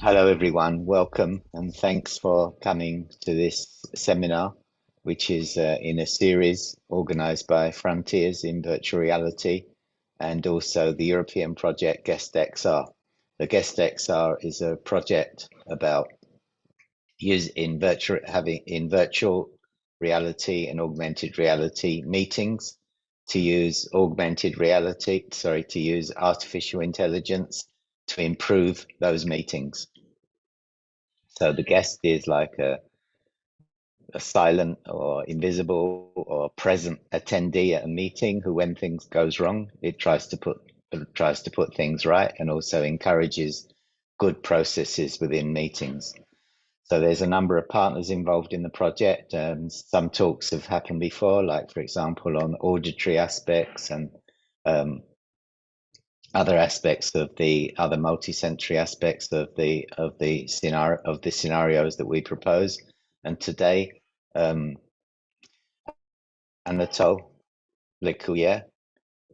Hello, everyone. Welcome and thanks for coming to this seminar, which is in a series organized by Frontiers in Virtual Reality and also the European project GuestXR. The GuestXR is a project about using virtual reality and augmented reality meetings to use to use artificial intelligence to improve those meetings. So the guest is like a silent or invisible or present attendee at a meeting who, when things goes wrong, it tries to put things right and also encourages good processes within meetings. So there's a number of partners involved in the project. Some talks have happened before, like for example on auditory aspects and other aspects of the other multisensory aspects of the scenarios that we propose. And today, Anatole Lécuyer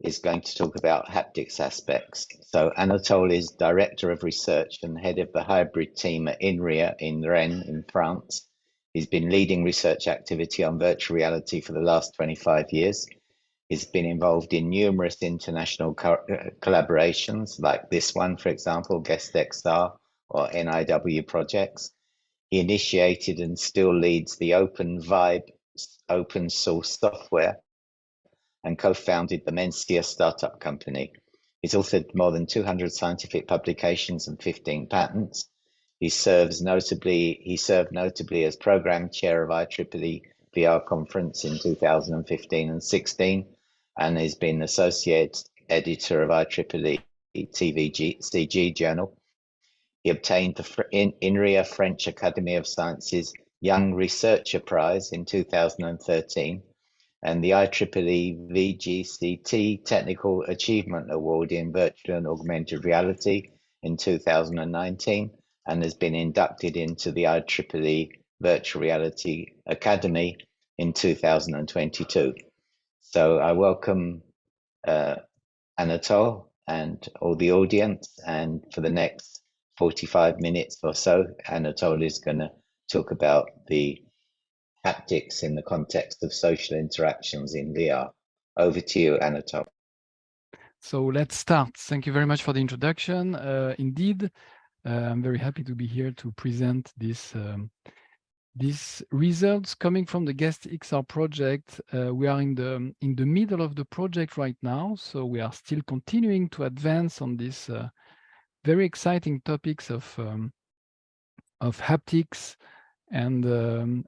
is going to talk about haptics aspects. So Anatole is Director of Research and Head of the Hybrid team at Inria in Rennes in France. He's been leading research activity on virtual reality for the last 25 years. He's been involved in numerous international collaborations like this one, for example, GuestXR or NIW projects. He initiated and still leads the Open Vibe open source software and co-founded the Mencia startup company. He's authored more than 200 scientific publications and 15 patents. He served notably as program chair of IEEE VR conference in 2015 and 16, and has been associate editor of IEEE TVCG journal. He obtained the Inria French Academy of Sciences Young Researcher Prize in 2013 and the IEEE VGCT Technical Achievement Award in Virtual and Augmented Reality in 2019 and has been inducted into the IEEE Virtual Reality Academy in 2022. So I welcome Anatole and all the audience, and for the next 45 minutes or so, Anatole is going to talk about the haptics in the context of social interactions in VR. Over to you, Anatole. So let's start. Thank you very much for the introduction. Indeed, I'm very happy to be here to present these results coming from the GuestXR project. We are in the middle of the project right now, so we are still continuing to advance on this very exciting topics of haptics and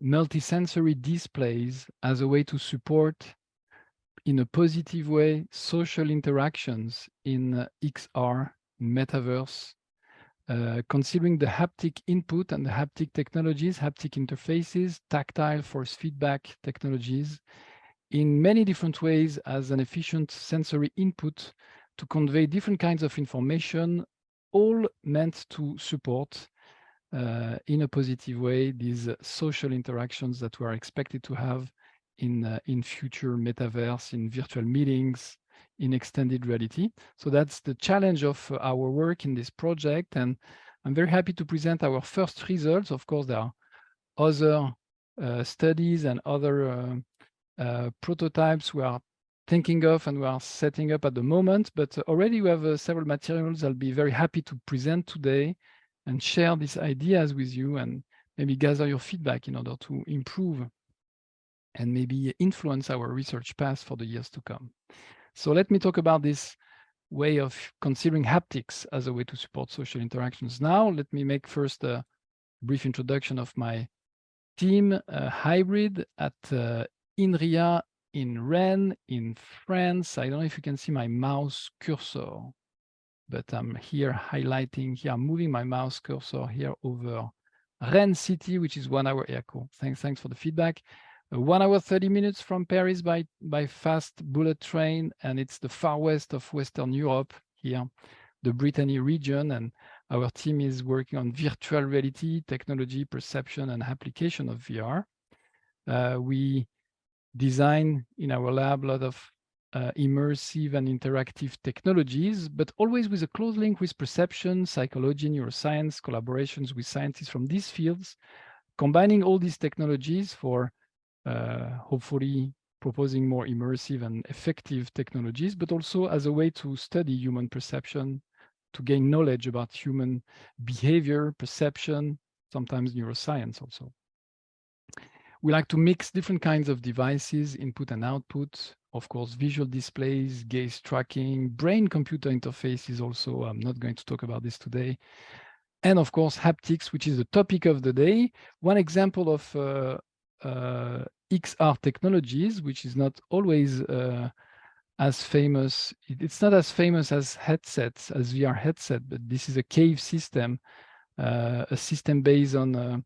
multisensory displays as a way to support in a positive way social interactions in XR, metaverse, considering the haptic input and the haptic technologies, haptic interfaces, tactile force feedback technologies in many different ways as an efficient sensory input to convey different kinds of information, all meant to support in a positive way these social interactions that we are expected to have in future metaverse, in virtual meetings, in extended reality. So that's the challenge of our work in this project. And I'm very happy to present our first results. Of course, there are other studies and other prototypes we are thinking of and we are setting up at the moment, but already we have several materials I'll be very happy to present today and share these ideas with you and maybe gather your feedback in order to improve and maybe influence our research path for the years to come. So let me talk about this way of considering haptics as a way to support social interactions. Now, let me make first a brief introduction of my team, Hybrid at Inria in Rennes in France. I don't know if you can see my mouse cursor, but I'm here highlighting here, I'm moving my mouse cursor here over Rennes City, which is 1 hour air. Cool. Thanks for the feedback. 1 hour, 30 minutes from Paris by fast bullet train, and it's the far west of Western Europe here, the Brittany region, and our team is working on virtual reality, technology, perception, and application of VR. We design in our lab a lot of immersive and interactive technologies, but always with a close link with perception, psychology, neuroscience, collaborations with scientists from these fields, combining all these technologies for hopefully proposing more immersive and effective technologies, but also as a way to study human perception, to gain knowledge about human behavior, perception, sometimes neuroscience also. We like to mix different kinds of devices, input and output, of course, visual displays, gaze tracking, brain-computer interfaces also. I'm not going to talk about this today. And of course, haptics, which is the topic of the day. One example of XR technologies, which is not always as famous. It's not as famous as headsets, as VR headset, but this is a cave system, a system based on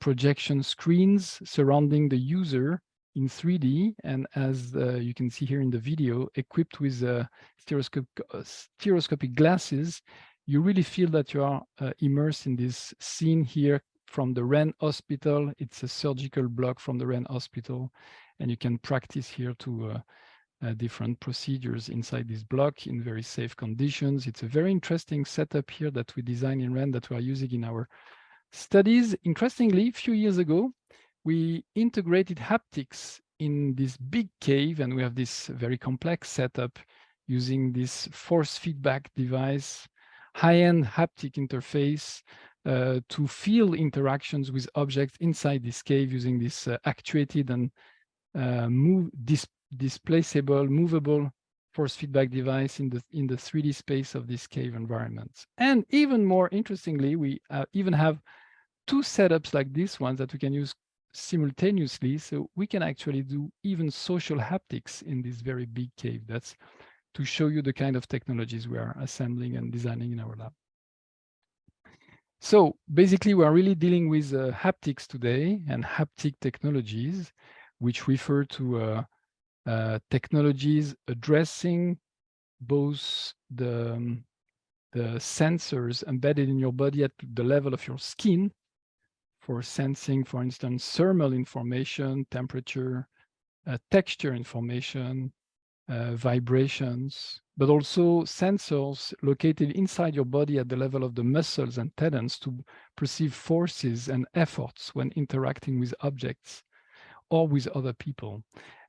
projection screens surrounding the user in 3D, and as you can see here in the video, equipped with stereoscopic glasses, you really feel that you are immersed in this scene here from the Rennes Hospital. It's a surgical block from the Rennes Hospital, and you can practice here to different procedures inside this block in very safe conditions. It's a very interesting setup here that we designed in Rennes that we are using in our studies. Interestingly, a few years ago, we integrated haptics in this big cave, and we have this very complex setup using this force feedback device, high-end haptic interface to feel interactions with objects inside this cave using this actuated and displaceable, movable force feedback device in the 3D space of this cave environment. And even more interestingly, we even have two setups like this one that we can use simultaneously, so we can actually do even social haptics in this very big cave. That's to show you the kind of technologies we are assembling and designing in our lab. So basically, we are really dealing with haptics today and haptic technologies, which refer to technologies addressing both the sensors embedded in your body at the level of your skin for sensing, for instance, thermal information, temperature, texture information, vibrations, but also sensors located inside your body at the level of the muscles and tendons to perceive forces and efforts when interacting with objects or with other people.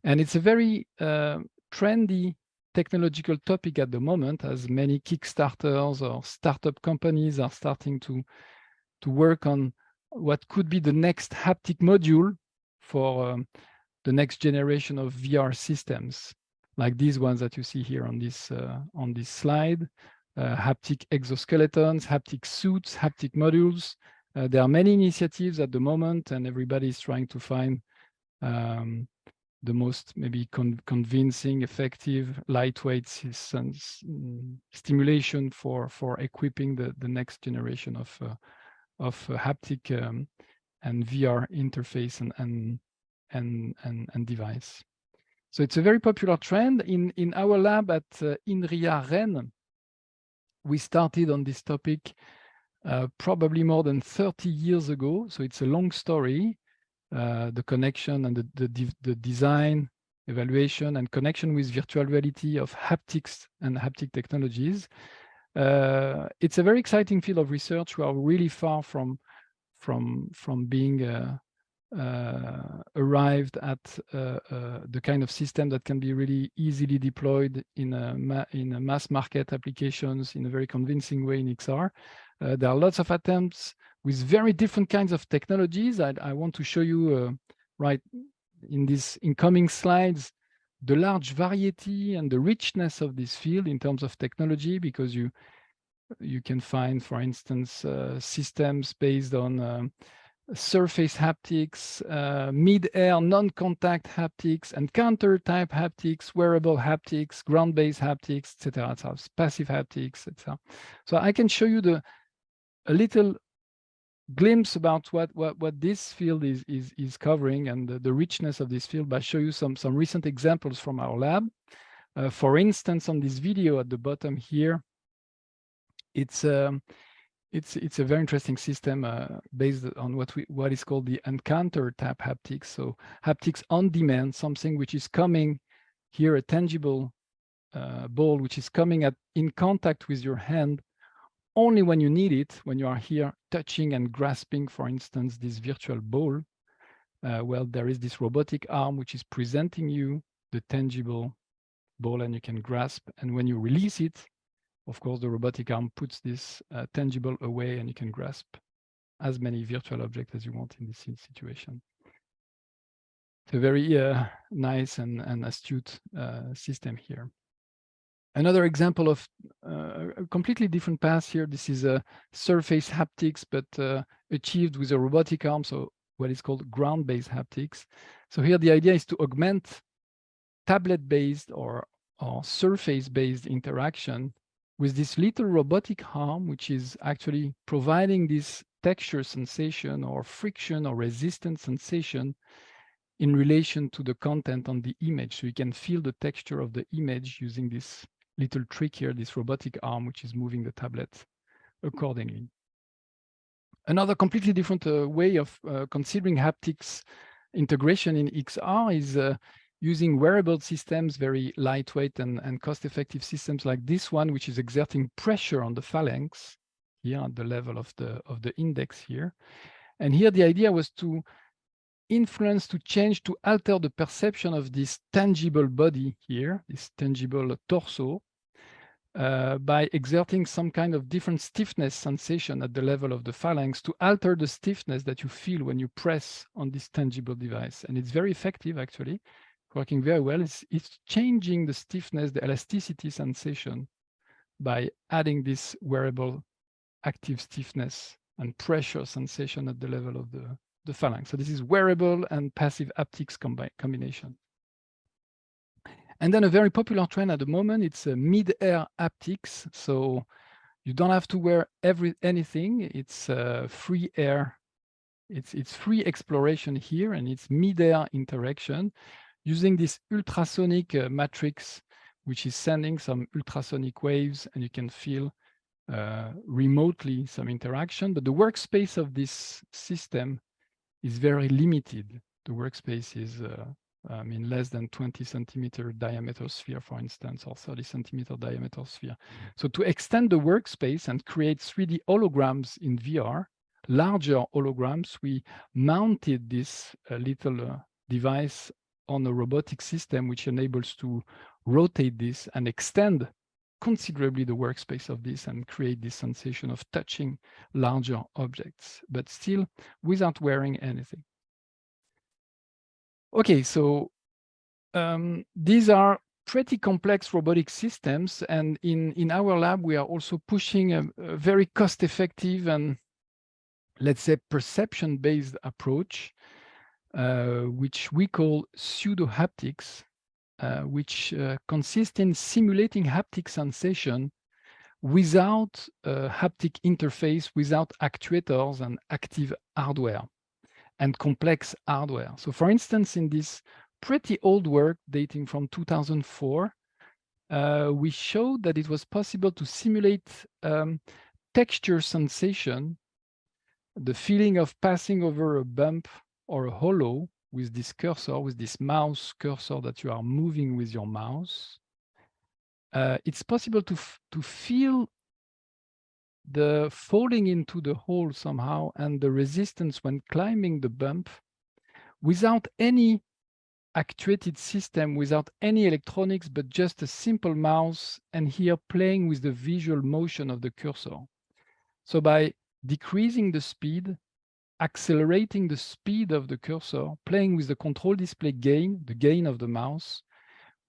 And it's a very trendy technological topic at the moment, as many Kickstarters or startup companies are starting to work on what could be the next haptic module for the next generation of VR systems, like these ones that you see here on this slide, haptic exoskeletons, haptic suits, haptic modules. There are many initiatives at the moment, and everybody is trying to find the most maybe convincing, effective, lightweight stimulation for equipping the next generation of haptic and VR interface and device. So it's a very popular trend. In our lab at Inria Rennes, we started on this topic probably more than 30 years ago. So it's a long story, the connection and the design, evaluation, and connection with virtual reality of haptics and haptic technologies. It's a very exciting field of research. We are really far from being arrived at the kind of system that can be really easily deployed in a mass market applications in a very convincing way in XR. There are lots of attempts with very different kinds of technologies. I want to show you right in these incoming slides the large variety and the richness of this field in terms of technology, because you can find, for instance, systems based on surface haptics, mid-air non-contact haptics, encounter type haptics, wearable haptics, ground-based haptics, etc. So passive haptics, etc. So I can show you a little glimpse about what this field is covering and the richness of this field by showing you some recent examples from our lab. For instance, on this video at the bottom here, it's a very interesting system based on what is called the encounter type haptics. So haptics on demand, something which is coming here a tangible ball which is coming in contact with your hand only when you need it, when you are here touching and grasping, for instance, this virtual ball. Well, there is this robotic arm which is presenting you the tangible ball and you can grasp. And when you release it, of course, the robotic arm puts this tangible away and you can grasp as many virtual objects as you want in this situation. It's a very nice and astute system here. Another example of a completely different path here. This is a surface haptics, but achieved with a robotic arm, so what is called ground-based haptics. So here the idea is to augment tablet-based or surface-based interaction with this little robotic arm, which is actually providing this texture sensation or friction or resistance sensation in relation to the content on the image. So you can feel the texture of the image using this little trick here, this robotic arm, which is moving the tablet accordingly. Another completely different way of considering haptics integration in XR is using wearable systems, very lightweight and cost-effective systems like this one, which is exerting pressure on the phalanx here at the level of the index here. And here the idea was to influence, to change, to alter the perception of this tangible body here, this tangible torso, by exerting some kind of different stiffness sensation at the level of the phalanx to alter the stiffness that you feel when you press on this tangible device. And it's very effective, actually, working very well. It's changing the stiffness, the elasticity sensation by adding this wearable active stiffness and pressure sensation at the level of the phalanx. So this is wearable and passive haptics combination. And then a very popular trend at the moment, it's a mid-air haptics. So you don't have to wear anything. It's free air. It's free exploration here, and it's mid-air interaction using this ultrasonic matrix, which is sending some ultrasonic waves, and you can feel remotely some interaction. But the workspace of this system is very limited. The workspace is in less than 20 centimeter diameter sphere, for instance, or 30 centimeter diameter sphere. So to extend the workspace and create 3D holograms in VR, larger holograms, we mounted this little device on a robotic system, which enables to rotate this and extend considerably the workspace of this and create this sensation of touching larger objects, but still without wearing anything. Okay, so these are pretty complex robotic systems, and in our lab we are also pushing a very cost-effective and, let's say, perception-based approach, which we call pseudo-haptics, which consists in simulating haptic sensation without a haptic interface, without actuators and active hardware and complex hardware. So for instance, in this pretty old work dating from 2004, we showed that it was possible to simulate texture sensation, the feeling of passing over a bump or a hollow with this cursor, with this mouse cursor that you are moving with your mouse. It's possible to feel the falling into the hole somehow and the resistance when climbing the bump without any actuated system, without any electronics, but just a simple mouse, and here playing with the visual motion of the cursor. So by decreasing the speed, accelerating the speed of the cursor, playing with the control display gain, the gain of the mouse,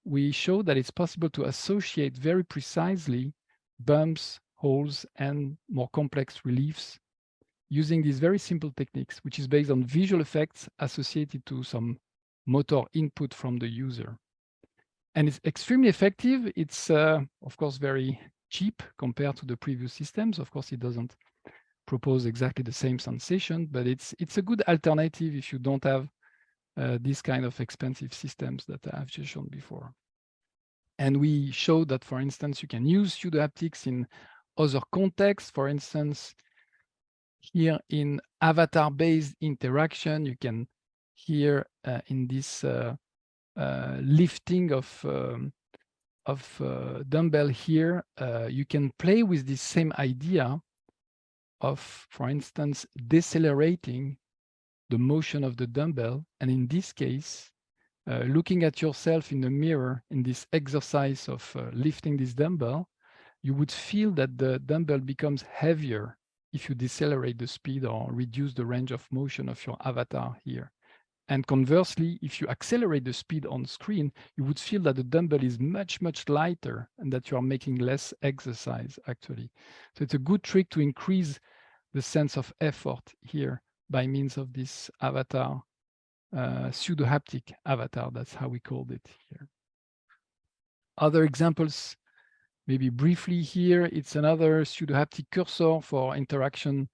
we show that it's possible to associate very precisely bumps, holes, and more complex reliefs using these very simple techniques, which is based on visual effects associated to some motor input from the user. And it's extremely effective. It's, of course, very cheap compared to the previous systems. Of course, it doesn't propose exactly the same sensation, but it's a good alternative if you don't have these kind of expensive systems that I've just shown before. And we showed that, for instance, you can use pseudo-haptics in other contexts. For instance, here in avatar-based interaction, you can here in this lifting of dumbbell here, you can play with this same idea of, for instance, decelerating the motion of the dumbbell. And in this case, looking at yourself in the mirror in this exercise of lifting this dumbbell, you would feel that the dumbbell becomes heavier if you decelerate the speed or reduce the range of motion of your avatar here. And conversely, if you accelerate the speed on screen, you would feel that the dumbbell is much, much lighter and that you are making less exercise, actually. So it's a good trick to increase the sense of effort here by means of this avatar, pseudo-haptic avatar. That's how we called it here. Other examples, maybe briefly here, it's another pseudo-haptic cursor for interaction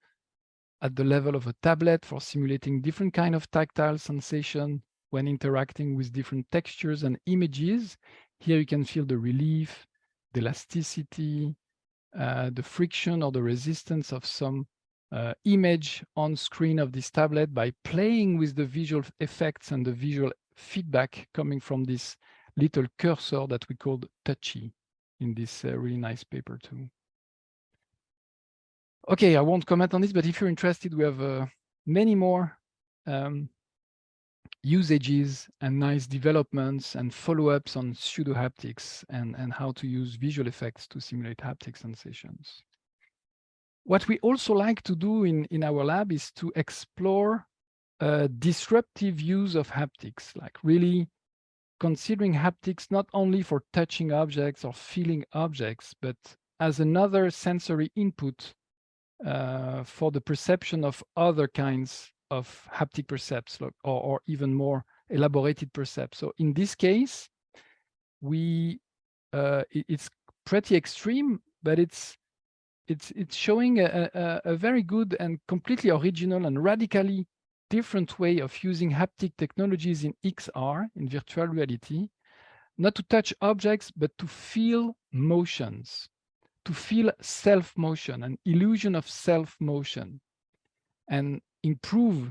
at the level of a tablet for simulating different kind of tactile sensation when interacting with different textures and images. Here you can feel the relief, the elasticity, the friction or the resistance of some image on screen of this tablet by playing with the visual effects and the visual feedback coming from this little cursor that we called touchy in this really nice paper too. Okay, I won't comment on this, but if you're interested, we have many more usages and nice developments and follow-ups on pseudo-haptics and how to use visual effects to simulate haptic sensations. What we also like to do in our lab is to explore disruptive use of haptics, like really considering haptics not only for touching objects or feeling objects, but as another sensory input for the perception of other kinds of haptic percepts or even more elaborated percepts. So in this case, it's pretty extreme, but it's showing a very good and completely original and radically different way of using haptic technologies in XR, in virtual reality, not to touch objects, but to feel motions, to feel self-motion, an illusion of self-motion, and improve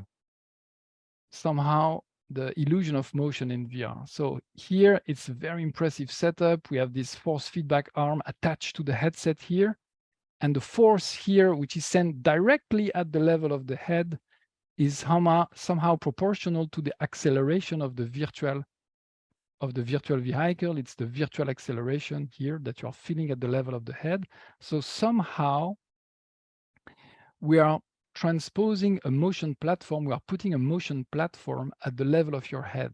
somehow the illusion of motion in VR. So here it's a very impressive setup. We have this force feedback arm attached to the headset here, and the force here, which is sent directly at the level of the head, is somehow proportional to the acceleration of the virtual vehicle. It's the virtual acceleration here that you are feeling at the level of the head. So somehow we are transposing a motion platform. We are putting a motion platform at the level of your head.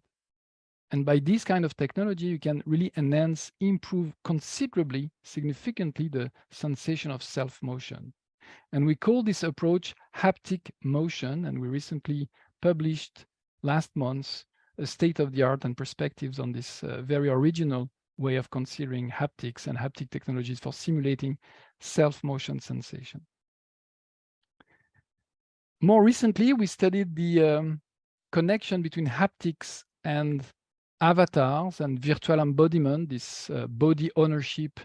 And by this kind of technology, you can really enhance, improve considerably, significantly the sensation of self-motion. And we call this approach haptic motion. And we recently published last month a state-of-the-art and perspectives on this very original way of considering haptics and haptic technologies for simulating self-motion sensation. More recently, we studied the connection between haptics and avatars and virtual embodiment, this body ownership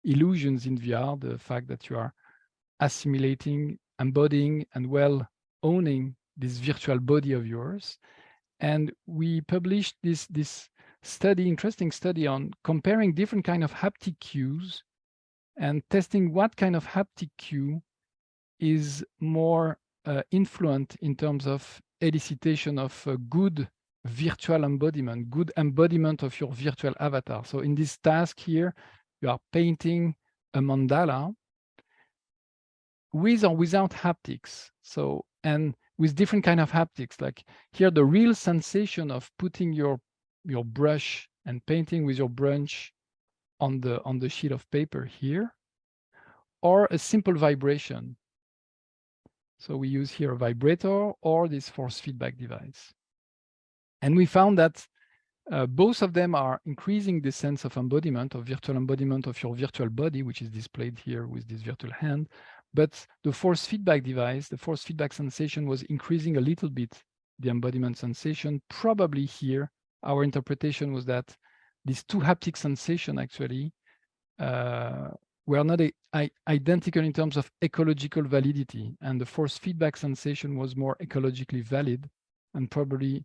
illusions in VR, the fact that you are assimilating, embodying, and well owning this virtual body of yours. And we published this study, interesting study on comparing different kind of haptic cues and testing what kind of haptic cue is more influent in terms of elicitation of a good virtual embodiment, good embodiment of your virtual avatar. So in this task here, you are painting a mandala with or without haptics. So, and with different kind of haptics, like here, the real sensation of putting your brush and painting with your brush on the sheet of paper here, or a simple vibration. So we use here a vibrator or this force feedback device. And we found that both of them are increasing the sense of embodiment, of virtual embodiment of your virtual body, which is displayed here with this virtual hand. But the force feedback device, the force feedback sensation was increasing a little bit the embodiment sensation. Probably here, our interpretation was that these two haptic sensation actually were not identical in terms of ecological validity. And the force feedback sensation was more ecologically valid and probably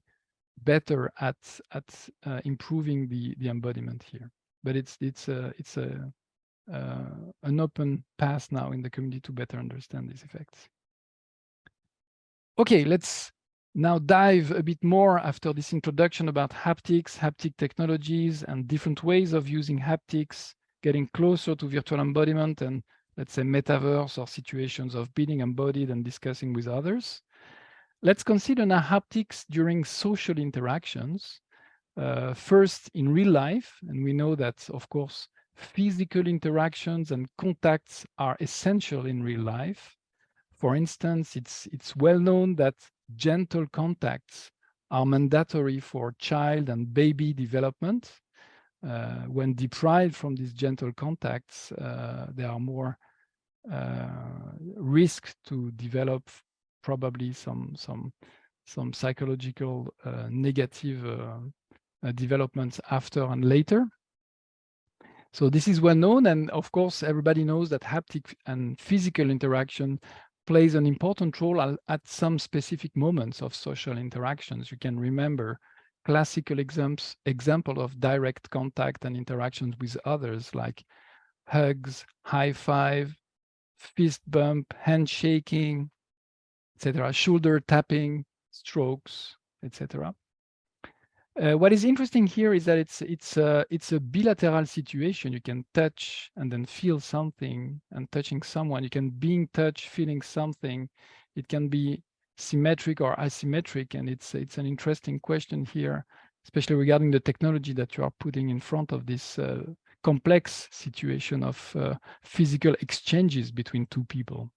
better at improving the embodiment here. But it's an open path now in the community to better understand these effects. Okay, let's now dive a bit more after this introduction about haptics, haptic technologies, and different ways of using haptics, getting closer to virtual embodiment and, let's say, metaverse or situations of being embodied and discussing with others. Let's consider now haptics during social interactions. First, in real life, and we know that, of course, physical interactions and contacts are essential in real life. For instance, it's well known that gentle contacts are mandatory for child and baby development. When deprived from these gentle contacts, there are more risk to develop probably some psychological negative developments after and later. So this is well known, and of course everybody knows that haptic and physical interaction plays an important role at some specific moments of social interactions. You can remember classical example of direct contact and interactions with others, like hugs, high five, fist bump, handshaking, etc., shoulder tapping, strokes, etc. What is interesting here is that it's a bilateral situation. You can touch and then feel something, and touching someone. You can be in touch, feeling something. It can be symmetric or asymmetric, and it's an interesting question here, especially regarding the technology that you are putting in front of this complex situation of physical exchanges between two people.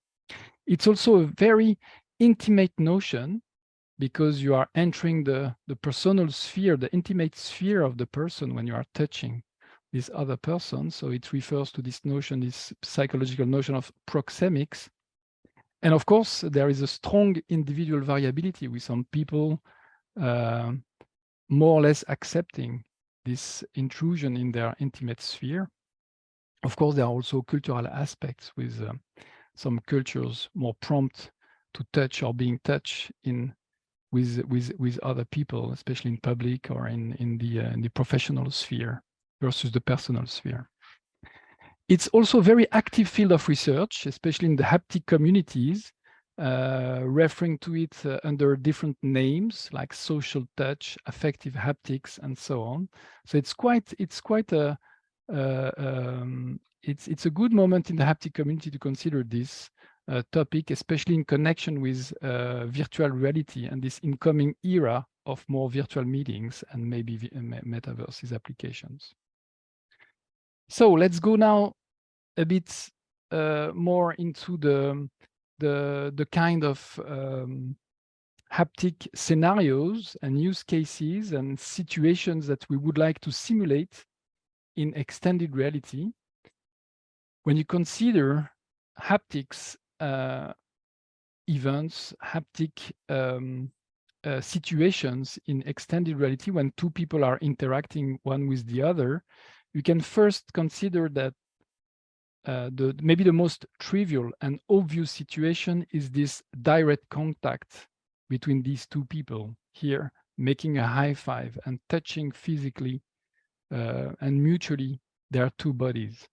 It's also a very intimate notion, because you are entering the personal sphere, the intimate sphere of the person when you are touching this other person. So it refers to this notion, this psychological notion of proxemics. And of course, there is a strong individual variability with some people more or less accepting this intrusion in their intimate sphere. Of course, there are also cultural aspects with some cultures more prompt to touch or being touched with other people, especially in public or in the professional sphere versus the personal sphere. It's also a very active field of research, especially in the haptic communities, referring to it under different names like social touch, affective haptics, and so on. So it's quite a it's a good moment in the haptic community to consider this topic, especially in connection with virtual reality and this incoming era of more virtual meetings and maybe metaverses applications. So let's go now a bit more into the kind of haptic scenarios and use cases and situations that we would like to simulate in extended reality. When you consider haptics events, haptic situations in extended reality when two people are interacting one with the other, you can first consider that maybe the most trivial and obvious situation is this direct contact between these two people here, making a high five and touching physically and mutually their two bodies.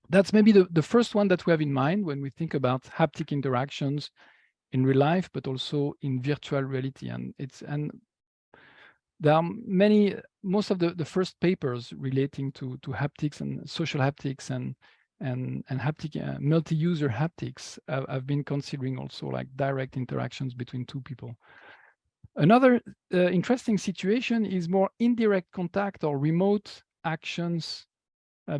That's maybe the first one that we have in mind when we think about haptic interactions in real life, but also in virtual reality. And there are most of the first papers relating to haptics and social haptics and haptic multi-user haptics have been considering also like direct interactions between two people. Another interesting situation is more indirect contact or remote actions.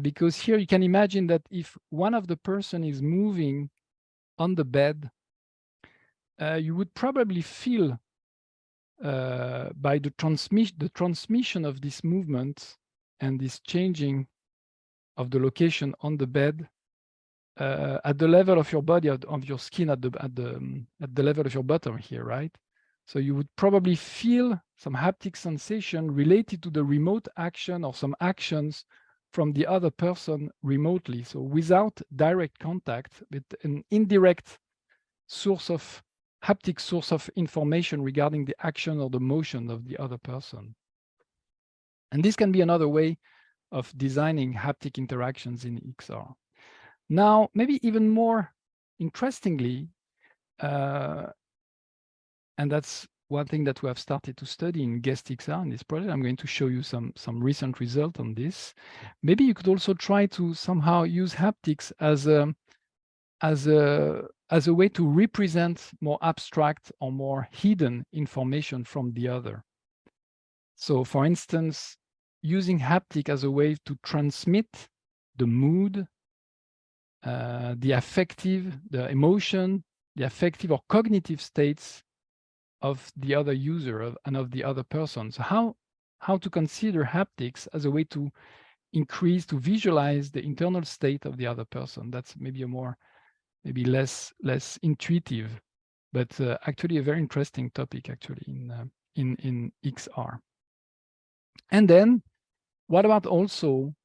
Because here you can imagine that if one of the person is moving on the bed, you would probably feel by the transmission of this movement and this changing of the location on the bed at the level of your body, of your skin, at the level of your bottom here, right? So you would probably feel some haptic sensation related to the remote action or some actions from the other person remotely. So without direct contact, with an indirect source of haptic source of information regarding the action or the motion of the other person. And this can be another way of designing haptic interactions in XR. Now, maybe even more interestingly, and that's one thing that we have started to study in GuestXR in this project. I'm going to show you some recent result on this. Maybe you could also try to somehow use haptics as a way to represent more abstract or more hidden information from the other. So for instance, using haptic as a way to transmit the mood, the affective, the emotion, the affective or cognitive states of the other user and of the other person. So how to consider haptics as a way to increase, to visualize the internal state of the other person. That's maybe a more, maybe less intuitive, but actually a very interesting topic actually in XR. And then what about also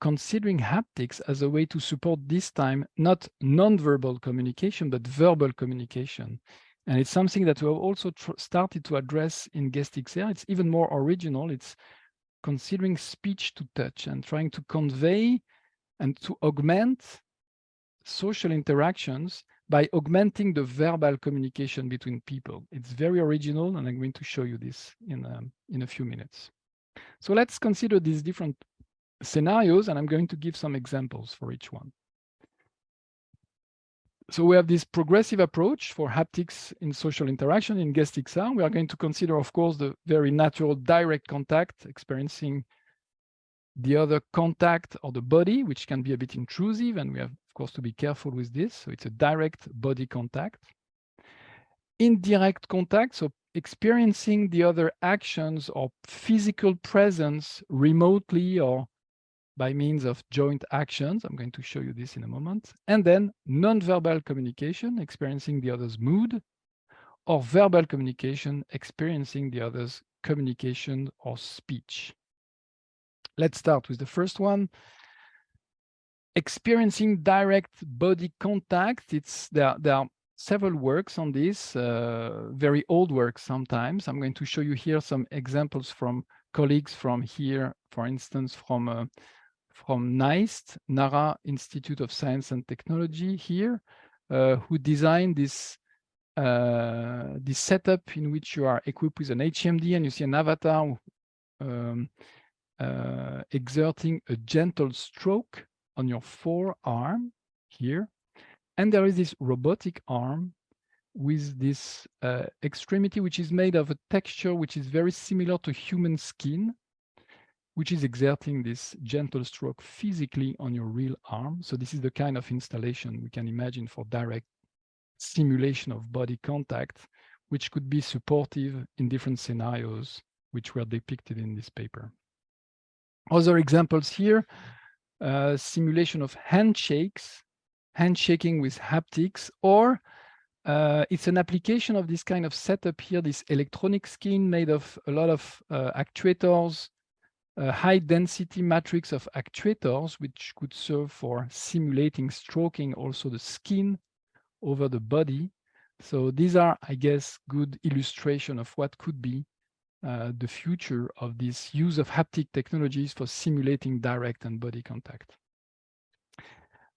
considering haptics as a way to support this time, not non-verbal communication, but verbal communication. And it's something that we have also started to address in GuestXR. It's even more original. It's considering speech to touch and trying to convey and to augment social interactions by augmenting the verbal communication between people. It's very original, and I'm going to show you this in a few minutes. So let's consider these different scenarios, and I'm going to give some examples for each one. So we have this progressive approach for haptics in social interaction in GuestXR. We are going to consider, of course, the very natural direct contact, experiencing the other contact or the body, which can be a bit intrusive, and we have, of course, to be careful with this. So it's a direct body contact. Indirect contact, so experiencing the other actions or physical presence remotely or by means of joint actions. I'm going to show you this in a moment. And then non-verbal communication, experiencing the other's mood, or verbal communication, experiencing the other's communication or speech. Let's start with the first one. Experiencing direct body contact. There are several works on this, very old works sometimes. I'm going to show you here some examples from colleagues from here, for instance, from NIST, NARA Institute of Science and Technology here, who designed this setup in which you are equipped with an HMD and you see an avatar exerting a gentle stroke on your forearm here. And there is this robotic arm with this extremity, which is made of a texture which is very similar to human skin, which is exerting this gentle stroke physically on your real arm. So this is the kind of installation we can imagine for direct simulation of body contact, which could be supportive in different scenarios, which were depicted in this paper. Other examples here, simulation of handshakes, handshaking with haptics, or it's an application of this kind of setup here, this electronic skin made of a lot of actuators, high density matrix of actuators, which could serve for simulating stroking also the skin over the body. So these are, I guess, good illustration of what could be the future of this use of haptic technologies for simulating direct and body contact.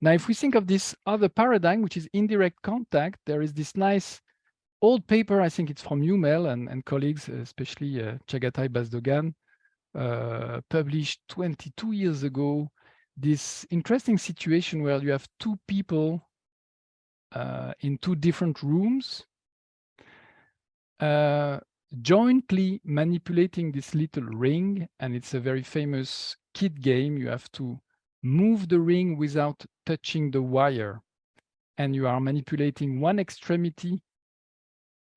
Now, if we think of this other paradigm, which is indirect contact, there is this nice old paper, I think it's from UML and colleagues, especially Chagatai Bazdogan, published 22 years ago, this interesting situation where you have two people in two different rooms, jointly manipulating this little ring. And it's a very famous kid game. You have to move the ring without touching the wire. And you are manipulating one extremity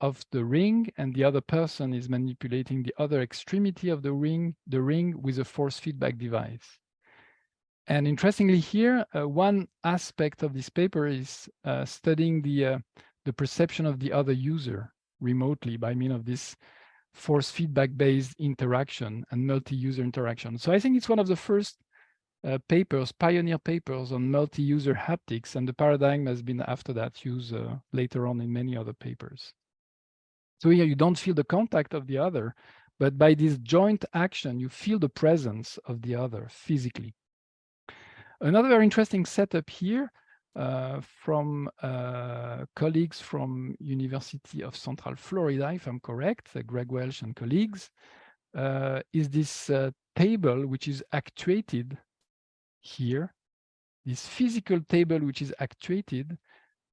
of the ring, and the other person is manipulating the other extremity of the ring with a force feedback device. And interestingly here, one aspect of this paper is studying the perception of the other user remotely by means of this force feedback based interaction and multi-user interaction. So I think it's one of the first papers, pioneer papers on multi-user haptics, and the paradigm has been after that used later on in many other papers. So here you don't feel the contact of the other, but by this joint action, you feel the presence of the other physically. Another very interesting setup here from colleagues from University of Central Florida, if I'm correct, Greg Welsh and colleagues, is this table which is actuated here, this physical table which is actuated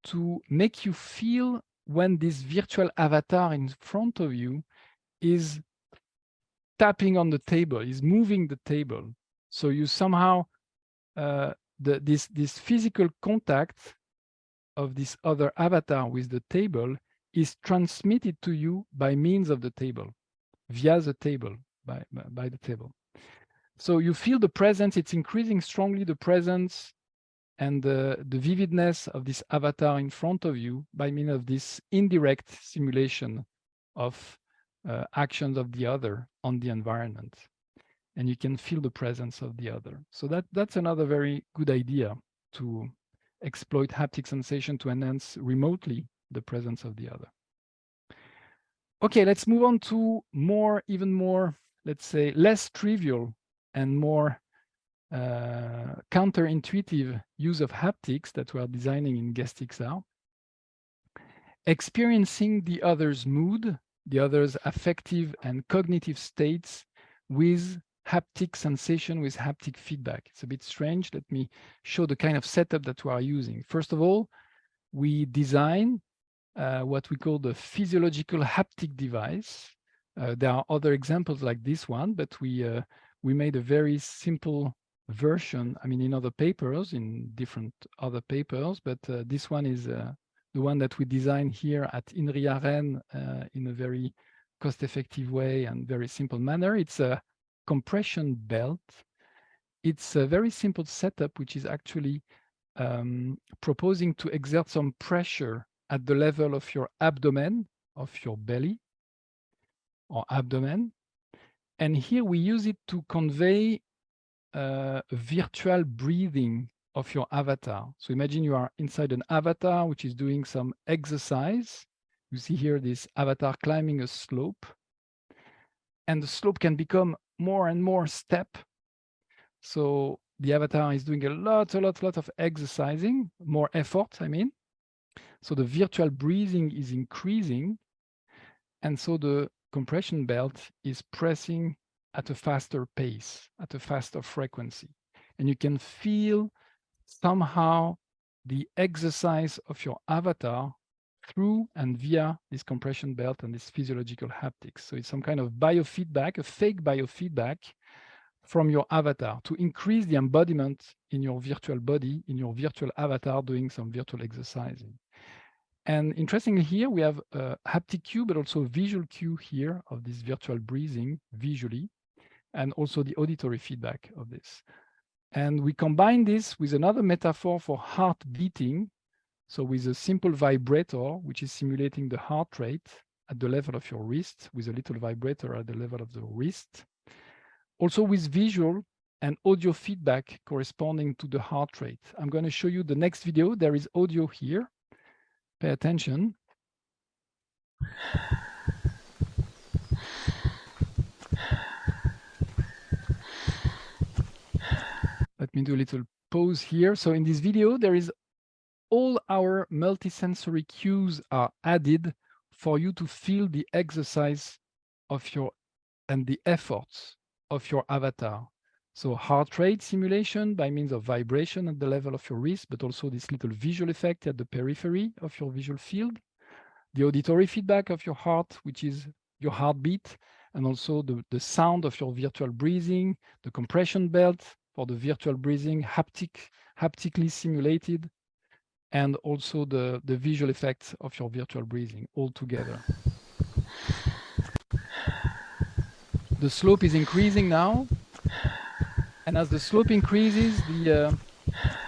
to make you feel when this virtual avatar in front of you is tapping on the table, is moving the table. So you somehow, this physical contact of this other avatar with the table is transmitted to you by means of the table, via the table, by the table. So you feel the presence, it's increasing strongly the presence and the vividness of this avatar in front of you by means of this indirect simulation of actions of the other on the environment. And you can feel the presence of the other. So that's another very good idea to exploit haptic sensation to enhance remotely the presence of the other. Okay, let's move on to even more, let's say, less trivial and more counterintuitive use of haptics that we are designing in GuestXR. Experiencing the other's mood, the other's affective and cognitive states with haptic sensation, with haptic feedback. It's a bit strange. Let me show the kind of setup that we are using. First of all, we design what we call the physiological haptic device. There are other examples like this one, but we made a very simple version, I mean, in other papers, in different other papers, but this one is the one that we designed here at Inria Rennes in a very cost-effective way and very simple manner. It's a compression belt. It's a very simple setup, which is actually proposing to exert some pressure at the level of your abdomen, of your belly or abdomen. And here we use it to convey virtual breathing of your avatar. So imagine you are inside an avatar which is doing some exercise. You see here this avatar climbing a slope, and the slope can become more and more steep. So the avatar is doing a lot of exercising, more effort, I mean. So the virtual breathing is increasing, and so the compression belt is pressing at a faster pace, at a faster frequency. And you can feel somehow the exercise of your avatar through and via this compression belt and this physiological haptics. So it's some kind of biofeedback, a fake biofeedback from your avatar to increase the embodiment in your virtual body, in your virtual avatar doing some virtual exercising. And interestingly here, we have a haptic cue, but also a visual cue here of this virtual breathing visually, and also the auditory feedback of this. And we combine this with another metaphor for heart beating. So with a simple vibrator, which is simulating the heart rate at the level of your wrist, with a little vibrator at the level of the wrist. Also with visual and audio feedback corresponding to the heart rate. I'm going to show you the next video. There is audio here. Pay attention. Let me do a little pause here. So in this video, there is all our multisensory cues are added for you to feel the exercise of your and the efforts of your avatar. So heart rate simulation by means of vibration at the level of your wrist, but also this little visual effect at the periphery of your visual field. The auditory feedback of your heart, which is your heartbeat, and also the sound of your virtual breathing, the compression belt for the virtual breathing, haptically simulated, and also the visual effects of your virtual breathing all together. The slope is increasing now. And as the slope increases, the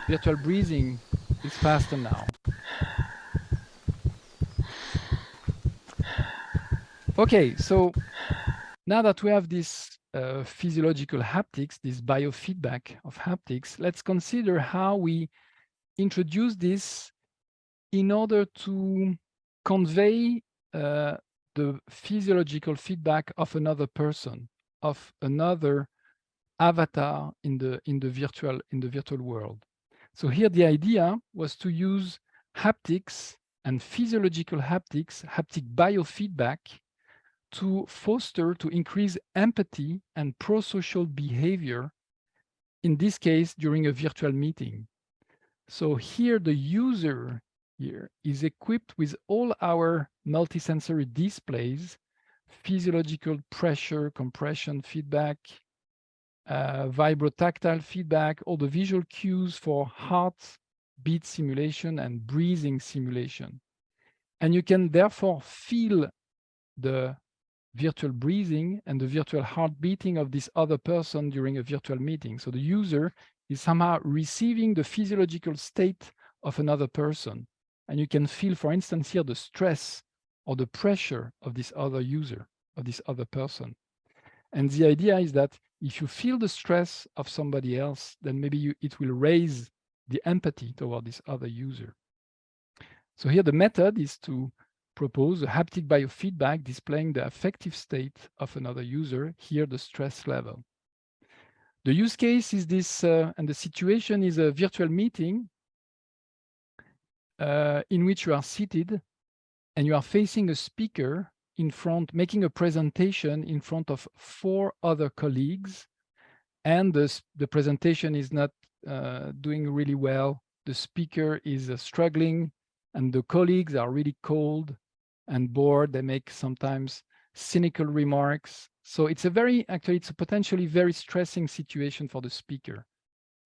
virtual breathing is faster now. Okay, so now that we have this physiological haptics, this biofeedback of haptics, let's consider how we introduce this in order to convey the physiological feedback of another person, of another avatar in the virtual world. So here the idea was to use haptics and physiological haptics, haptic biofeedback, to foster, to increase empathy and pro-social behavior, in this case, during a virtual meeting. So here the user here is equipped with all our multisensory displays, physiological pressure, compression feedback, vibrotactile feedback, all the visual cues for heartbeat simulation and breathing simulation. And you can therefore feel the virtual breathing and the virtual heart beating of this other person during a virtual meeting. So the user is somehow receiving the physiological state of another person. And you can feel, for instance, here the stress or the pressure of this other user, of this other person. And the idea is that if you feel the stress of somebody else, then maybe it will raise the empathy toward this other user. So here the method is to propose a haptic biofeedback displaying the affective state of another user, here the stress level. The use case is this, and the situation is a virtual meeting in which you are seated and you are facing a speaker in front, making a presentation in front of 4 other colleagues, and the presentation is not doing really well. The speaker is struggling, and the colleagues are really cold and bored. They make sometimes cynical remarks. So it's it's a potentially very stressing situation for the speaker.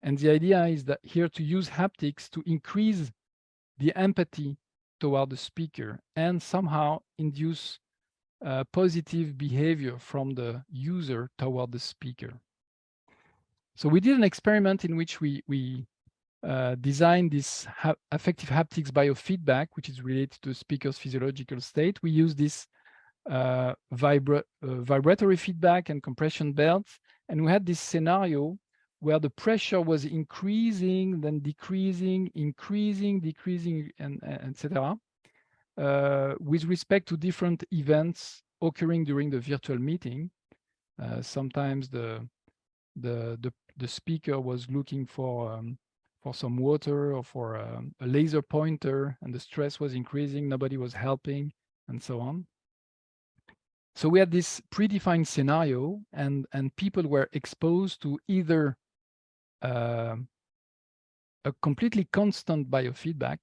And the idea is that here to use haptics to increase the empathy toward the speaker and somehow induce positive behavior from the user toward the speaker. So we did an experiment in which we designed this affective haptics biofeedback, which is related to the speaker's physiological state. We use this vibratory feedback and compression belts, and we had this scenario where the pressure was increasing, then decreasing, increasing, decreasing, and etc. With respect to different events occurring during the virtual meeting. Sometimes the speaker was looking for some water or for a laser pointer, and the stress was increasing, nobody was helping, and so on. So we had this predefined scenario, and people were exposed to either a completely constant biofeedback,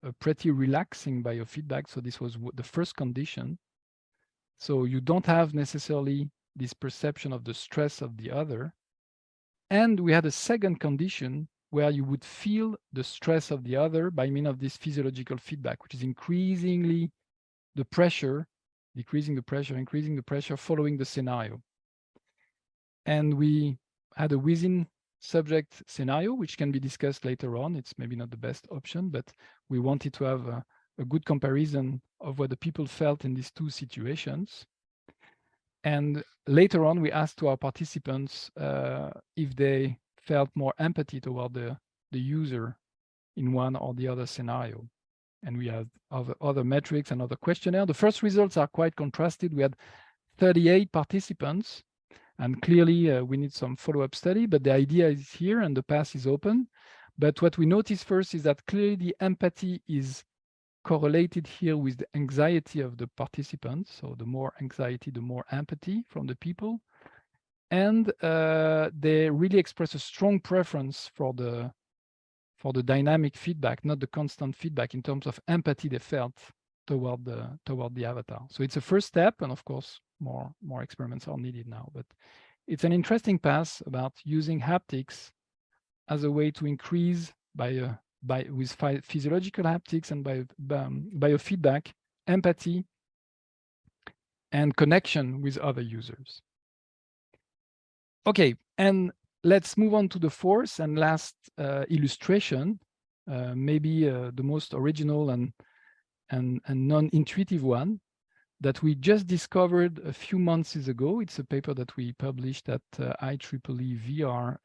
a pretty relaxing biofeedback. So this was the first condition. So you don't have necessarily this perception of the stress of the other. And we had a second condition where you would feel the stress of the other by means of this physiological feedback, which is increasingly the pressure, decreasing the pressure, increasing the pressure following the scenario. And we had a within subject scenario, which can be discussed later on. It's maybe not the best option, but we wanted to have a good comparison of what the people felt in these 2 situations. And later on, we asked to our participants if they felt more empathy toward the user in one or the other scenario. And we had other metrics and other questionnaire. The first results are quite contrasted. We had 38 participants, and clearly we need some follow-up study, but the idea is here and the path is open. But what we notice first is that clearly the empathy is correlated here with the anxiety of the participants. So the more anxiety, the more empathy from the people. And they really express a strong preference for the dynamic feedback, not the constant feedback, in terms of empathy they felt toward the avatar. So it's a first step, and of course more experiments are needed now. But it's an interesting path about using haptics as a way to increase with physiological haptics and biofeedback, empathy, and connection with other users. Okay, and let's move on to the fourth and last illustration, maybe the most original and non-intuitive one. that we just discovered a few months ago. It's a paper that we published at IEEE VR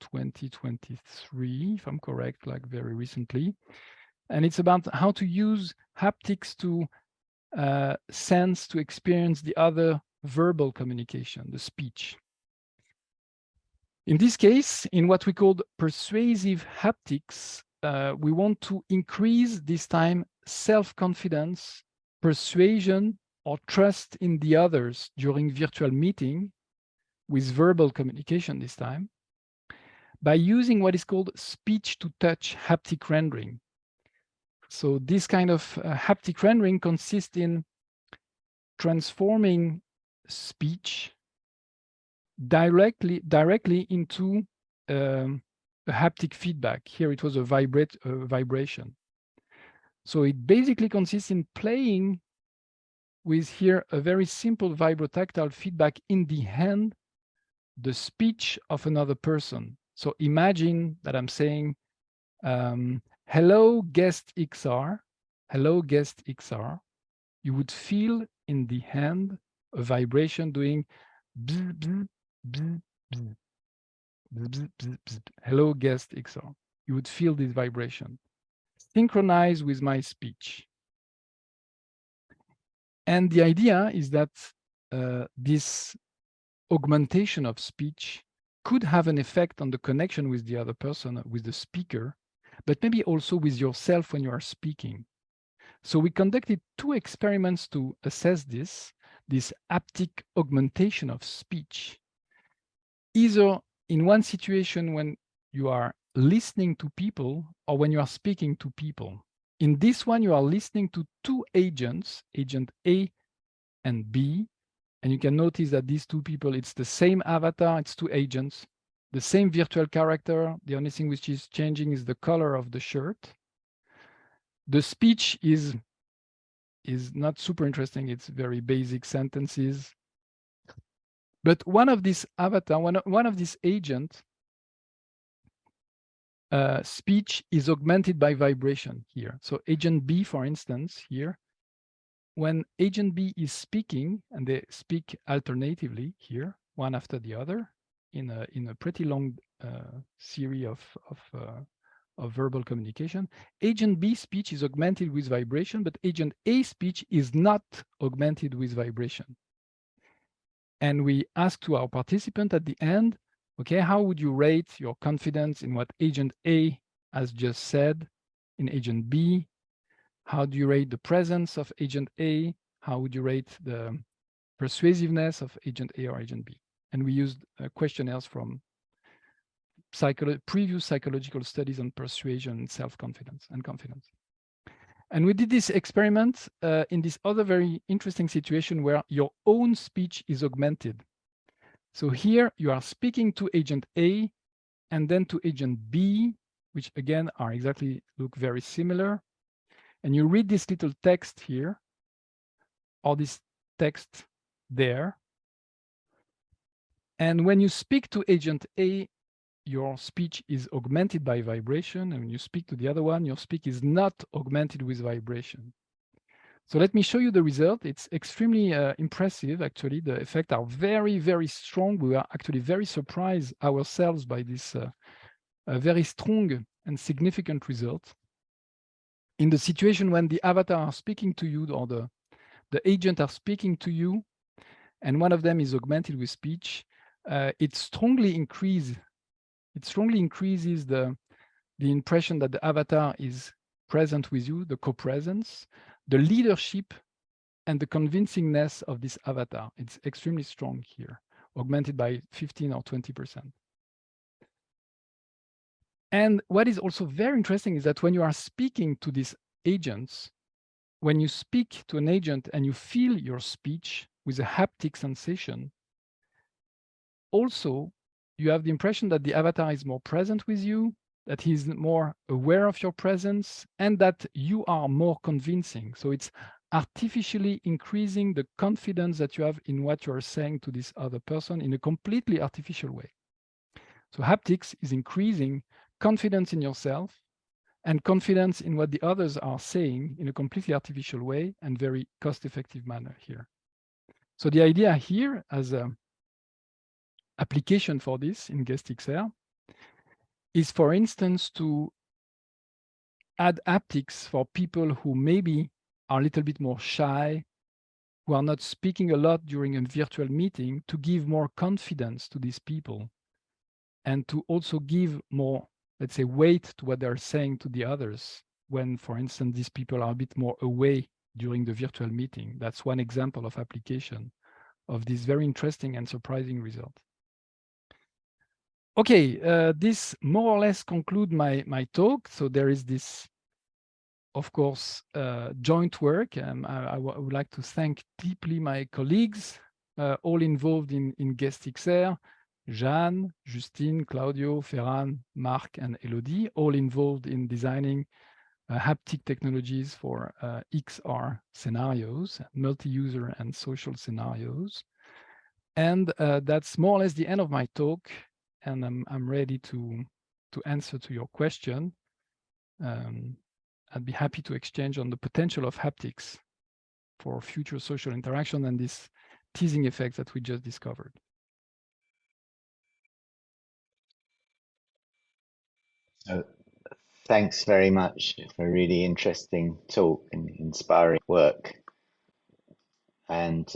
2023, if I'm correct, like very recently. And it's about how to use haptics to sense, to experience the other verbal communication, the speech. In this case, in what we called persuasive haptics, we want to increase this time self-confidence, persuasion, or trust in the others during virtual meeting with verbal communication this time by using what is called speech-to-touch haptic rendering. So this kind of haptic rendering consists in transforming speech directly into a haptic feedback. Here it was a vibration. So it basically consists in playing with here a very simple vibrotactile feedback in the hand, the speech of another person. So imagine that I'm saying, hello, GuestXR, hello, GuestXR. You would feel in the hand a vibration doing bzz, bzz, bzz, bzz, bzz, bzz, bzz, bzz. Hello, GuestXR. You would feel this vibration. Synchronize with my speech. And the idea is that this augmentation of speech could have an effect on the connection with the other person, with the speaker, but maybe also with yourself when you are speaking. So we conducted 2 experiments to assess this haptic augmentation of speech, either in one situation when you are listening to people or when you are speaking to people. In this one, you are listening to 2 agents, agent A and B, and you can notice that these 2 people, it's the same avatar, it's 2 agents, the same virtual character. The only thing which is changing is the color of the shirt. The speech is not super interesting. It's very basic sentences. But one of these avatar, one of these agent speech is augmented by vibration here. So agent B, for instance, here, when agent B is speaking, and they speak alternatively here, one after the other, in a pretty long series of verbal communication, agent B speech is augmented with vibration, but agent A speech is not augmented with vibration. And we ask to our participant at the end, okay, how would you rate your confidence in what agent A has just said in agent B? How do you rate the presence of agent A? How would you rate the persuasiveness of agent A or agent B? And we used questionnaires from previous psychological studies on persuasion and self-confidence and confidence. And we did this experiment in this other very interesting situation where your own speech is augmented. So here you are speaking to agent A and then to agent B, which again are look very similar. And you read this little text here, or this text there. And when you speak to agent A, your speech is augmented by vibration. And when you speak to the other one, your speech is not augmented with vibration. So let me show you the result. It's extremely impressive, actually. The effects are very, very strong. We were actually very surprised ourselves by this very strong and significant result. In the situation when the avatar are speaking to you, or the agent are speaking to you, and one of them is augmented with speech, it strongly increases the impression that the avatar is present with you, the co-presence, the leadership, and the convincingness of this avatar. It's extremely strong here, augmented by 15 or 20%. And what is also very interesting is that when you are speaking to these agents, when you speak to an agent and you feel your speech with a haptic sensation, also you have the impression that the avatar is more present with you, that he's more aware of your presence, and that you are more convincing. So it's artificially increasing the confidence that you have in what you're saying to this other person in a completely artificial way. So haptics is increasing confidence in yourself, and confidence in what the others are saying in a completely artificial way and very cost-effective manner here. So the idea here as an application for this in GuestXR is, for instance, to add haptics for people who maybe are a little bit more shy, who are not speaking a lot during a virtual meeting, to give more confidence to these people and to also give more, let's say, weight to what they're saying to the others when, for instance, these people are a bit more away during the virtual meeting. That's one example of application of this very interesting and surprising result. Okay, this more or less conclude my talk. So there is this, of course, joint work. I would like to thank deeply my colleagues, all involved in GuestXR, Jeanne, Justine, Claudio, Ferran, Marc, and Elodie, all involved in designing haptic technologies for XR scenarios, multi-user and social scenarios. And that's more or less the end of my talk. And I'm ready to answer to your question. I'd be happy to exchange on the potential of haptics for future social interaction and this teasing effect that we just discovered. So thanks very much for a really interesting talk and inspiring work. And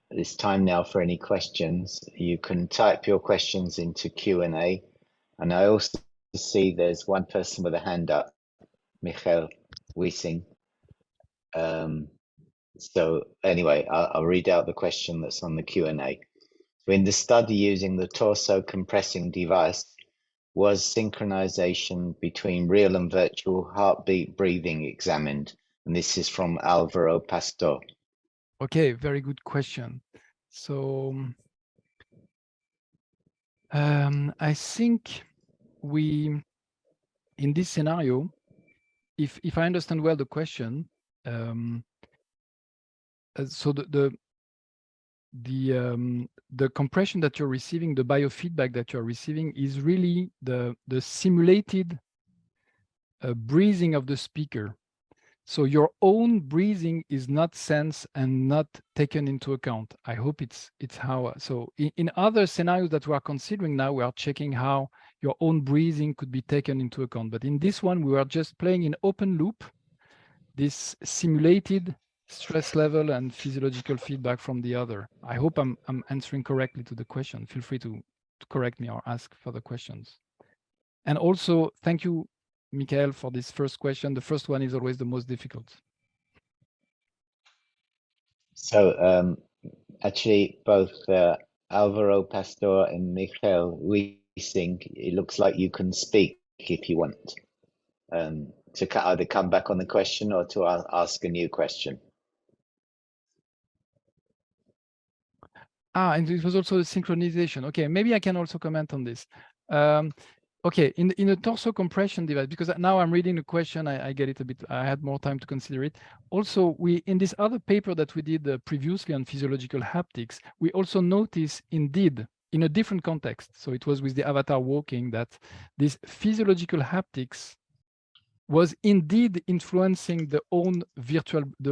it's time now for any questions. You can type your questions into Q&A. And I also see there's one person with a hand up, Michael Wiesing. So anyway, I'll read out the question that's on the Q&A. So in the study using the torso compressing device, was synchronization between real and virtual heartbeat breathing examined? And this is from Alvaro Pastor. Okay, very good question. So I think we, in this scenario, if I understand well the question, so the compression that you're receiving, the biofeedback that you're receiving is really the simulated breathing of the speaker. So your own breathing is not sensed and not taken into account. I hope it's how. So in other scenarios that we are considering now, we are checking how your own breathing could be taken into account. But in this one, we are just playing in open loop this simulated stress level and physiological feedback from the other. I hope I'm answering correctly to the question. Feel free to correct me or ask further questions. And also, thank you, Michael, for this first question. The first one is always the most difficult. So actually, both Alvaro Pastor and Michael Wiesing, it looks like you can speak if you want to either come back on the question or to ask a new question. And it was also the synchronization. Okay, maybe I can also comment on this. Okay, in a torso compression device, because now I'm reading the question, I get it a bit, I had more time to consider it. Also, in this other paper that we did previously on physiological haptics, we also notice indeed in a different context. So it was with the avatar walking that this physiological haptics was indeed influencing the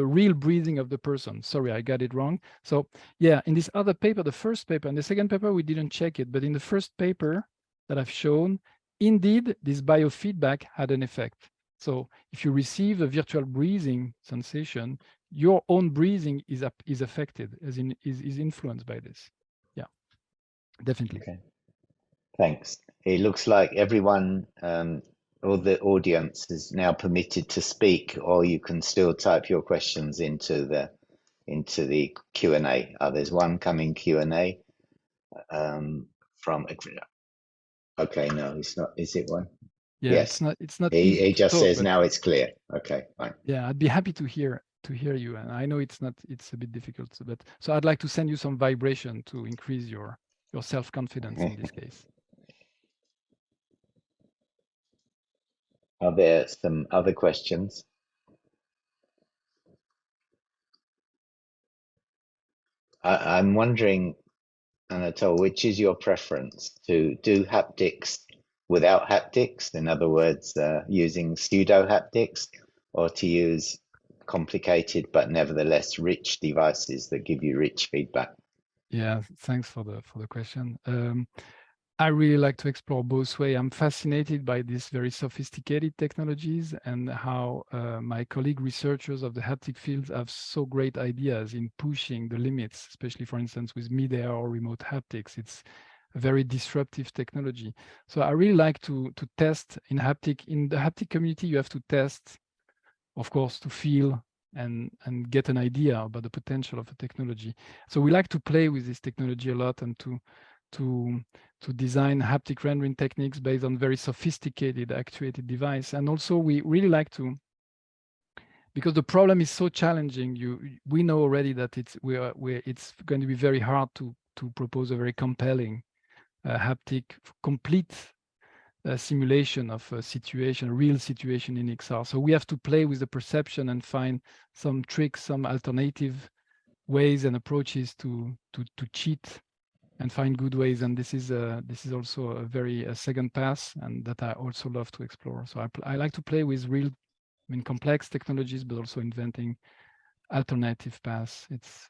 real breathing of the person. Sorry, I got it wrong. So yeah, in this other paper, the first paper and the second paper, we didn't check it, but in the first paper that I've shown, indeed, this biofeedback had an effect. So if you receive a virtual breathing sensation, your own breathing is affected, as in is influenced by this. Yeah, definitely. Okay, thanks. It looks like everyone, all the audience is now permitted to speak, or you can still type your questions into the Q&A. There's one coming Q&A from. Okay, no, it's not. Is it one? Yeah, Yes. it's not He easy to just talk, says but now it's clear. Okay, fine. yeah, I'd be happy to hear you, and I know it's a bit difficult, but so I'd like to send you some vibration to increase your self-confidence in this case. Are there some other questions? I'm wondering, Anatole, which is your preference, to do haptics without haptics, in other words, using pseudo haptics, or to use complicated but nevertheless rich devices that give you rich feedback? Yeah, thanks for the question. I really like to explore both ways. I'm fascinated by these very sophisticated technologies and how my colleague researchers of the haptic field have so great ideas in pushing the limits, especially, for instance, with mid-air or remote haptics. It's a very disruptive technology. So I really like to test in haptic. In the haptic community, you have to test, of course, to feel and get an idea about the potential of a technology. So we like to play with this technology a lot and to design haptic rendering techniques based on very sophisticated actuated device. And also we really like to, because the problem is so challenging, we know already that it's going to be very hard to propose a very compelling haptic complete simulation of a situation, a real situation in XR. So we have to play with the perception and find some tricks, some alternative ways and approaches to cheat and find good ways. And this is also a very second pass, and that I also love to explore. So I like to play with real, complex technologies, but also inventing alternative paths. It's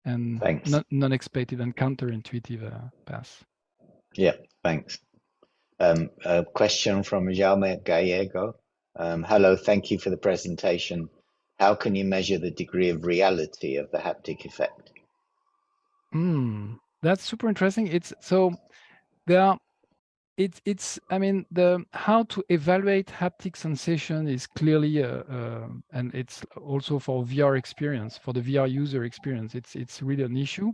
non-expected and counterintuitive paths. Yeah, thanks. A question from Jaume Gallego. Hello, thank you for the presentation. How can you measure the degree of reality of the haptic effect? That's super interesting. It's so there are how to evaluate haptic sensation is clearly and it's also for VR experience, for the VR user experience, it's really an issue.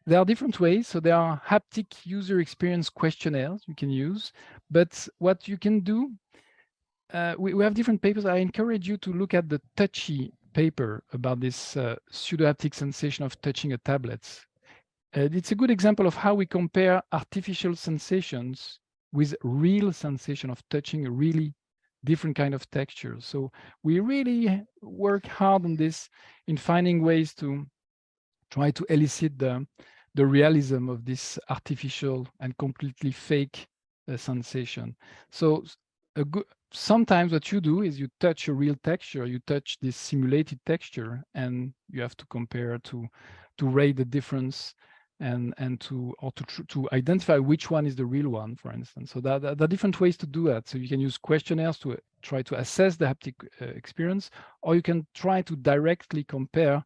There are different ways. So there are haptic user experience questionnaires you can use, but what you can do, we have different papers. I encourage you to look at the touchy paper about this pseudo-haptic sensation of touching a tablet. It's a good example of how we compare artificial sensations with real sensation of touching a really different kind of texture. So we really work hard on this in finding ways to try to elicit the realism of this artificial and completely fake sensation. So sometimes what you do is you touch a real texture, you touch this simulated texture, and you have to compare to rate the difference and to identify which one is the real one, for instance. So there are different ways to do that. So you can use questionnaires to try to assess the haptic experience, or you can try to directly compare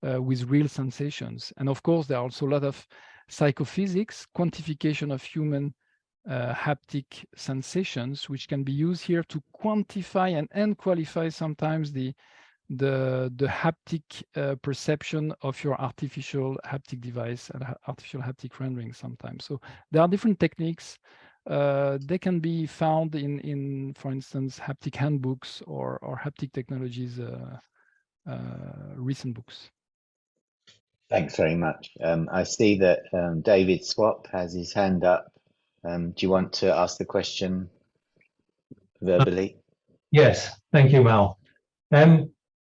with real sensations. And of course, there are also a lot of psychophysics, quantification of human haptic sensations, which can be used here to quantify and qualify sometimes the haptic perception of your artificial haptic device and artificial haptic rendering sometimes. So there are different techniques. They can be found in, for instance, haptic handbooks or haptic technologies recent books. Thanks very much. I see that David Swap has his hand up. Do you want to ask the question verbally? Yes, thank you, Mal.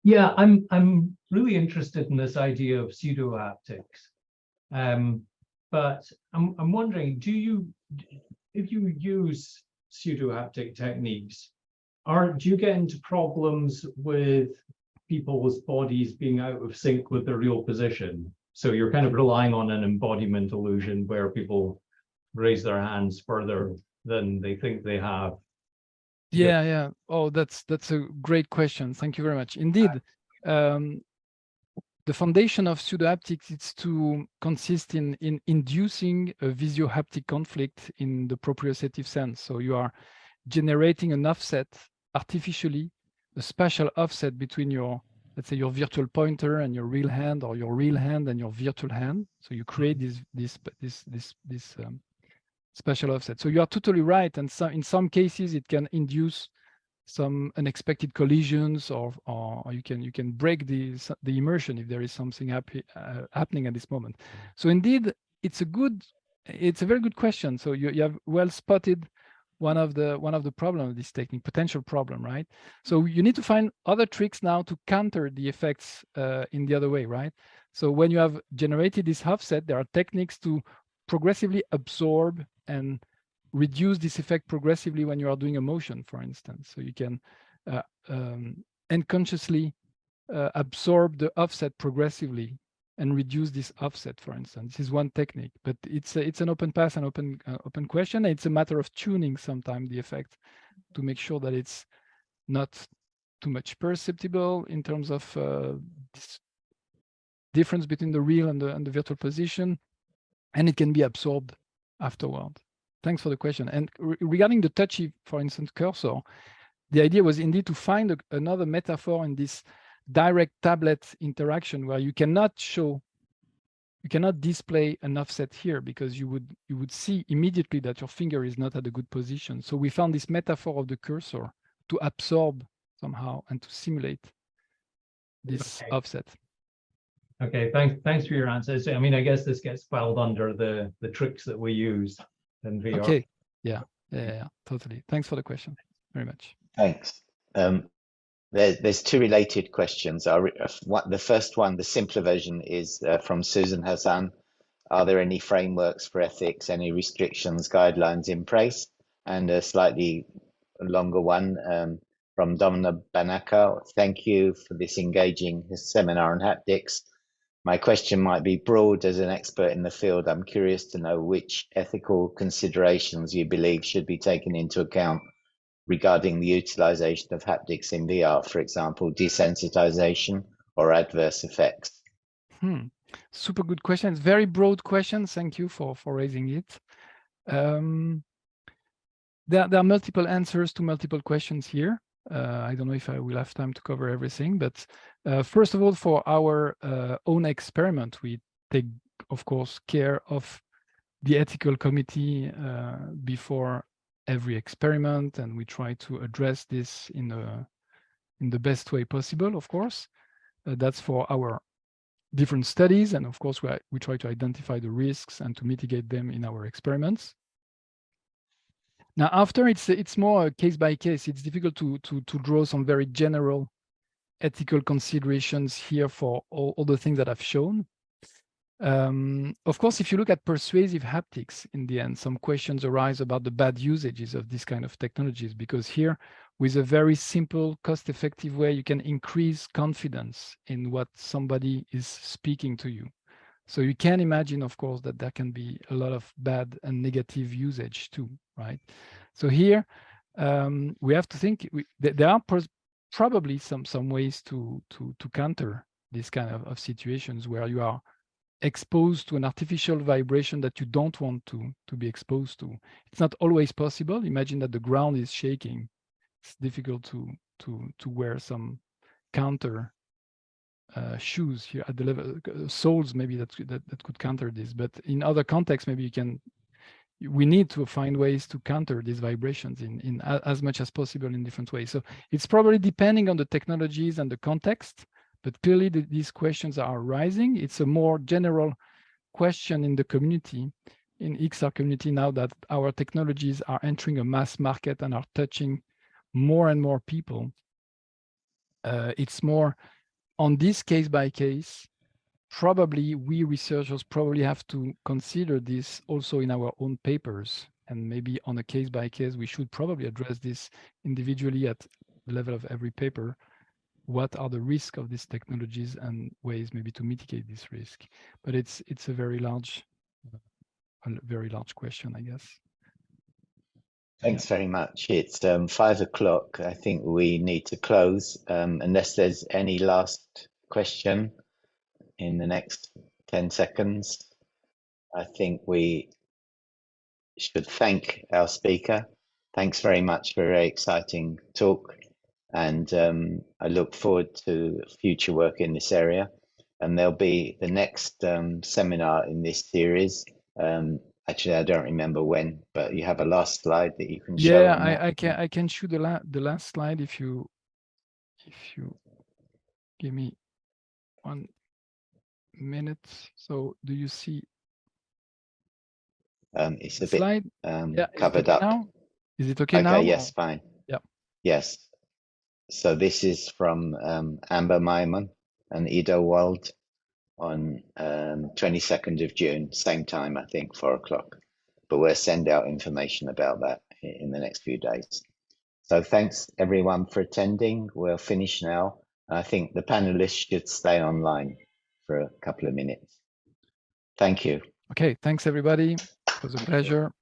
Yeah, I'm really interested in this idea of pseudo haptics, but I'm wondering, if you use pseudo haptic techniques, do you get into problems with people's bodies being out of sync with their real position? So you're kind of relying on an embodiment illusion where people raise their hands further than they think they have. Yeah. Oh, that's a great question. Thank you very much. Indeed, the foundation of pseudo-haptics is to consist in inducing a visio-haptic conflict in the proprioceptive sense. So you are generating an offset artificially, a spatial offset between your, let's say, your virtual pointer and your real hand, or your real hand and your virtual hand. So you create this spatial offset. So you are totally right, and in some cases it can induce some unexpected collisions, or you can break the immersion if there is something happening at this moment. So indeed, it's a very good question. So you have well spotted one of the problem of this technique, potential problem, right? So you need to find other tricks now to counter the effects in the other way, right? So when you have generated this offset, there are techniques to progressively absorb and reduce this effect progressively when you are doing a motion, for instance. So you can unconsciously absorb the offset progressively and reduce this offset, for instance. This is one technique, but it's an open path and open question. It's a matter of tuning sometimes the effect to make sure that it's not too much perceptible in terms of this difference between the real and the virtual position, and it can be absorbed afterward. Thanks for the question. And regarding the touchy, for instance, cursor, the idea was indeed to find another metaphor in this direct tablet interaction where you cannot display an offset here because you would see immediately that your finger is not at a good position. So we found this metaphor of the cursor to absorb somehow and to simulate this offset. Okay, thanks for your answers. I mean, I guess this gets filed under the tricks that we use in VR. Okay, yeah, totally. Thanks for the question very much. Thanks. There's two related questions. The first one, the simpler version, is from Susan Hassan. Are there any frameworks for ethics, any restrictions, guidelines in place? And a slightly longer one from Domna Banaka. Thank you for this engaging seminar on haptics. My question might be broad. As an expert in the field, I'm curious to know which ethical considerations you believe should be taken into account regarding the utilization of haptics in VR, for example, desensitization or adverse effects. Super good question. It's very broad question. Thank you for raising it. There are multiple answers to multiple questions here. I don't know if I will have time to cover everything, but first of all, for our own experiment, we take, of course, care of the ethical committee before every experiment, and we try to address this in the best way possible, of course. That's for our different studies, and of course we try to identify the risks and to mitigate them in our experiments. Now, after it's more case by case. It's difficult to draw some very general ethical considerations here for all the things that I've shown. Of course, if you look at persuasive haptics, in the end, some questions arise about the bad usages of this kind of technologies, because here, with a very simple, cost-effective way, you can increase confidence in what somebody is speaking to you. So you can imagine, of course, that there can be a lot of bad and negative usage too, right? So here, we have to think, there are probably some ways to counter this kind of situations where you are exposed to an artificial vibration that you don't want to be exposed to. It's not always possible. Imagine that the ground is shaking. It's difficult to wear some counter shoes here at the level, soles maybe that could counter this. But in other contexts, maybe we need to find ways to counter these vibrations in as much as possible in different ways. So it's probably depending on the technologies and the context. But clearly, these questions are arising. It's a more general question in the community, in XR community, now that our technologies are entering a mass market and are touching more and more people. It's more on this case by case. Probably we researchers probably have to consider this also in our own papers, and maybe on a case by case, we should probably address this individually at the level of every paper. What are the risks of these technologies and ways maybe to mitigate this risk? But it's a very large question, I guess. Thanks very much. It's 5 o'clock. I think we need to close unless there's any last question in the next 10 seconds. I think we should thank our speaker. Thanks very much for a very exciting talk. And I look forward to future work in this area. And there'll be the next seminar in this series. Actually, I don't remember when, but you have a last slide that you can show. Yeah, I can show the last slide if you give me 1 minute. So do you see? It's a slide? bit covered up. Now? Is it okay now? Okay, yes, fine. Yeah. Yes. So this is from Amber Maimon and Ido Wald. on 22nd of June, same time, I think, 4 o'clock. But we'll send out information about that in the next few days. So thanks everyone for attending. We'll finish now. I think the panelists should stay online for a couple of minutes. Thank you. Okay, thanks everybody. It was a pleasure.